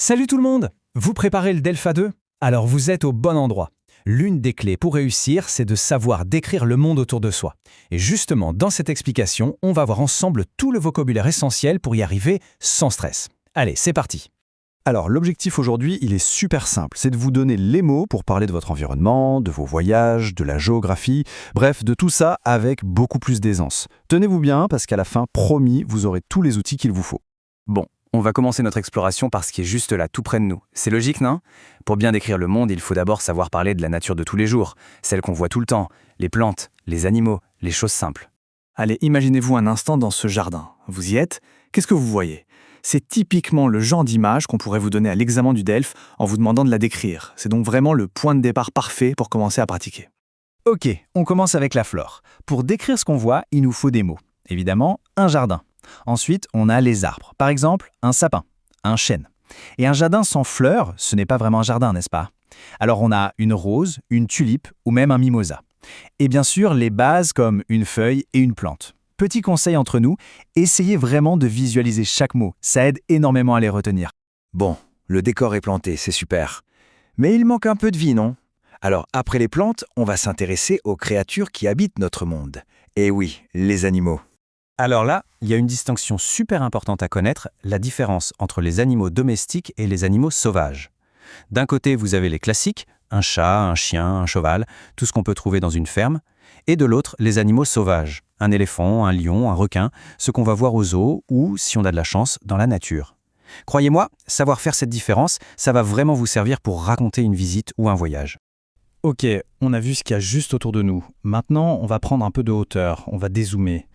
Salut tout le monde! Vous préparez le Delpha 2? Alors vous êtes au bon endroit. L'une des clés pour réussir, c'est de savoir décrire le monde autour de soi. Et justement, dans cette explication, on va voir ensemble tout le vocabulaire essentiel pour y arriver sans stress. Allez, c'est parti! Alors, l'objectif aujourd'hui, il est super simple. C'est de vous donner les mots pour parler de votre environnement, de vos voyages, de la géographie, bref, de tout ça avec beaucoup plus d'aisance. Tenez-vous bien parce qu'à la fin, promis, vous aurez tous les outils qu'il vous faut. Bon, on va commencer notre exploration par ce qui est juste là, tout près de nous. C'est logique, non? Pour bien décrire le monde, il faut d'abord savoir parler de la nature de tous les jours, celle qu'on voit tout le temps, les plantes, les animaux, les choses simples. Allez, imaginez-vous un instant dans ce jardin. Vous y êtes? Qu'est-ce que vous voyez? C'est typiquement le genre d'image qu'on pourrait vous donner à l'examen du DELF en vous demandant de la décrire. C'est donc vraiment le point de départ parfait pour commencer à pratiquer. Ok, on commence avec la flore. Pour décrire ce qu'on voit, il nous faut des mots. Évidemment, un jardin. Ensuite, on a les arbres. Par exemple, un sapin, un chêne. Et un jardin sans fleurs, ce n'est pas vraiment un jardin, n'est-ce pas? Alors on a une rose, une tulipe ou même un mimosa. Et bien sûr, les bases comme une feuille et une plante. Petit conseil entre nous, essayez vraiment de visualiser chaque mot. Ça aide énormément à les retenir. Bon, le décor est planté, c'est super. Mais il manque un peu de vie, non? Alors, après les plantes, on va s'intéresser aux créatures qui habitent notre monde. Et oui, les animaux. Alors là, il y a une distinction super importante à connaître, la différence entre les animaux domestiques et les animaux sauvages. D'un côté, vous avez les classiques, un chat, un chien, un cheval, tout ce qu'on peut trouver dans une ferme, et de l'autre, les animaux sauvages, un éléphant, un lion, un requin, ce qu'on va voir aux zoos ou, si on a de la chance, dans la nature. Croyez-moi, savoir faire cette différence, ça va vraiment vous servir pour raconter une visite ou un voyage. Ok, on a vu ce qu'il y a juste autour de nous. Maintenant, on va prendre un peu de hauteur, on va dézoomer.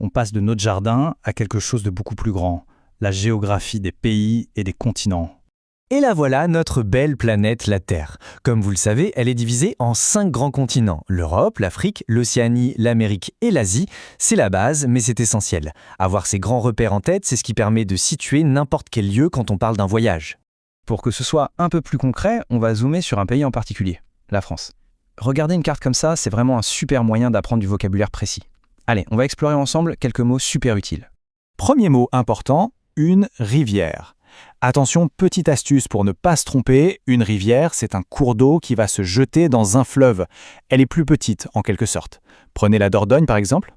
On passe de notre jardin à quelque chose de beaucoup plus grand, la géographie des pays et des continents. Et la voilà, notre belle planète, la Terre. Comme vous le savez, elle est divisée en 5 grands continents. L'Europe, l'Afrique, l'Océanie, l'Amérique et l'Asie. C'est la base, mais c'est essentiel. Avoir ces grands repères en tête, c'est ce qui permet de situer n'importe quel lieu quand on parle d'un voyage. Pour que ce soit un peu plus concret, on va zoomer sur un pays en particulier, la France. Regarder une carte comme ça, c'est vraiment un super moyen d'apprendre du vocabulaire précis. Allez, on va explorer ensemble quelques mots super utiles. Premier mot important, une rivière. Attention, petite astuce pour ne pas se tromper, une rivière, c'est un cours d'eau qui va se jeter dans un fleuve. Elle est plus petite, en quelque sorte. Prenez la Dordogne, par exemple.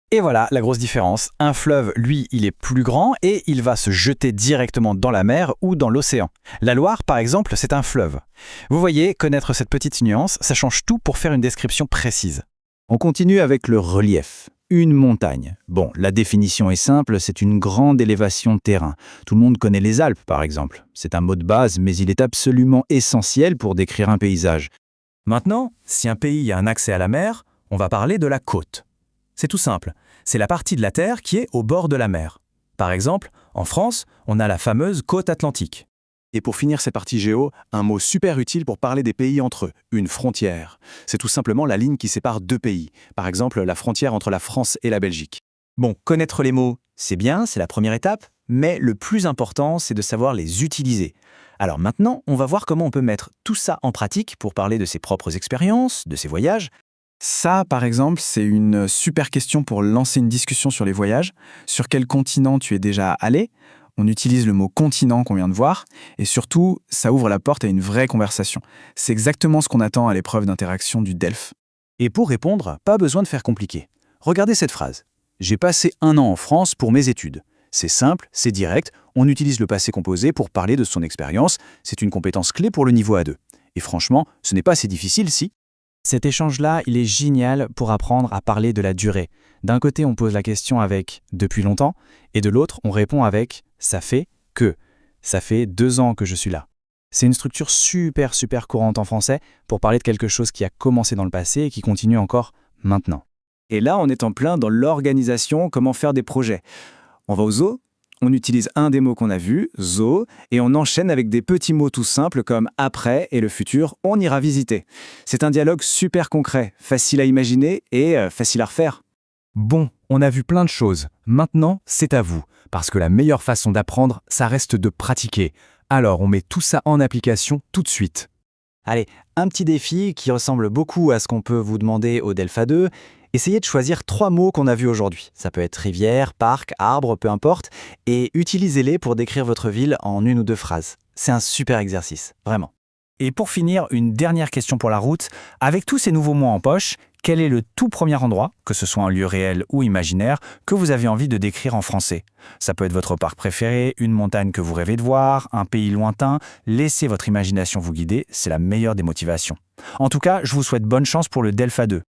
Et voilà la grosse différence. Un fleuve, lui, il est plus grand et il va se jeter directement dans la mer ou dans l'océan. La Loire, par exemple, c'est un fleuve. Vous voyez, connaître cette petite nuance, ça change tout pour faire une description précise. On continue avec le relief. Une montagne. Bon, la définition est simple, c'est une grande élévation de terrain. Tout le monde connaît les Alpes, par exemple. C'est un mot de base, mais il est absolument essentiel pour décrire un paysage. Maintenant, si un pays a un accès à la mer, on va parler de la côte. C'est tout simple, c'est la partie de la Terre qui est au bord de la mer. Par exemple, en France, on a la fameuse côte atlantique. Et pour finir cette partie géo, un mot super utile pour parler des pays entre eux, une frontière. C'est tout simplement la ligne qui sépare deux pays. Par exemple, la frontière entre la France et la Belgique. Bon, connaître les mots, c'est bien, c'est la première étape, mais le plus important, c'est de savoir les utiliser. Alors maintenant, on va voir comment on peut mettre tout ça en pratique pour parler de ses propres expériences, de ses voyages. Ça, par exemple, c'est une super question pour lancer une discussion sur les voyages. Sur quel continent tu es déjà allé ? On utilise le mot continent qu'on vient de voir, et surtout, ça ouvre la porte à une vraie conversation. C'est exactement ce qu'on attend à l'épreuve d'interaction du DELF. Et pour répondre, pas besoin de faire compliqué. Regardez cette phrase. J'ai passé 1 an en France pour mes études. C'est simple, c'est direct, on utilise le passé composé pour parler de son expérience, c'est une compétence clé pour le niveau A2. Et franchement, ce n'est pas si difficile si... Cet échange-là, il est génial pour apprendre à parler de la durée. D'un côté, on pose la question avec « depuis longtemps » et de l'autre, on répond avec « ça fait que ». Ça fait 2 ans que je suis là. C'est une structure super courante en français pour parler de quelque chose qui a commencé dans le passé et qui continue encore maintenant. Et là, on est en plein dans l'organisation, comment faire des projets. On va au zoo, on utilise un des mots qu'on a vu, zoo, et on enchaîne avec des petits mots tout simples comme « après » et « le futur », on ira visiter. C'est un dialogue super concret, facile à imaginer et facile à refaire. Bon, on a vu plein de choses. Maintenant, c'est à vous. Parce que la meilleure façon d'apprendre, ça reste de pratiquer. Alors, on met tout ça en application tout de suite. Allez, un petit défi qui ressemble beaucoup à ce qu'on peut vous demander au Delpha 2. Essayez de choisir 3 mots qu'on a vus aujourd'hui. Ça peut être rivière, parc, arbre, peu importe, et utilisez-les pour décrire votre ville en 1 ou 2 phrases. C'est un super exercice, vraiment. Et pour finir, une dernière question pour la route. Avec tous ces nouveaux mots en poche, quel est le tout premier endroit, que ce soit un lieu réel ou imaginaire, que vous avez envie de décrire en français? Ça peut être votre parc préféré, une montagne que vous rêvez de voir, un pays lointain. Laissez votre imagination vous guider, c'est la meilleure des motivations. En tout cas, je vous souhaite bonne chance pour le Delpha 2.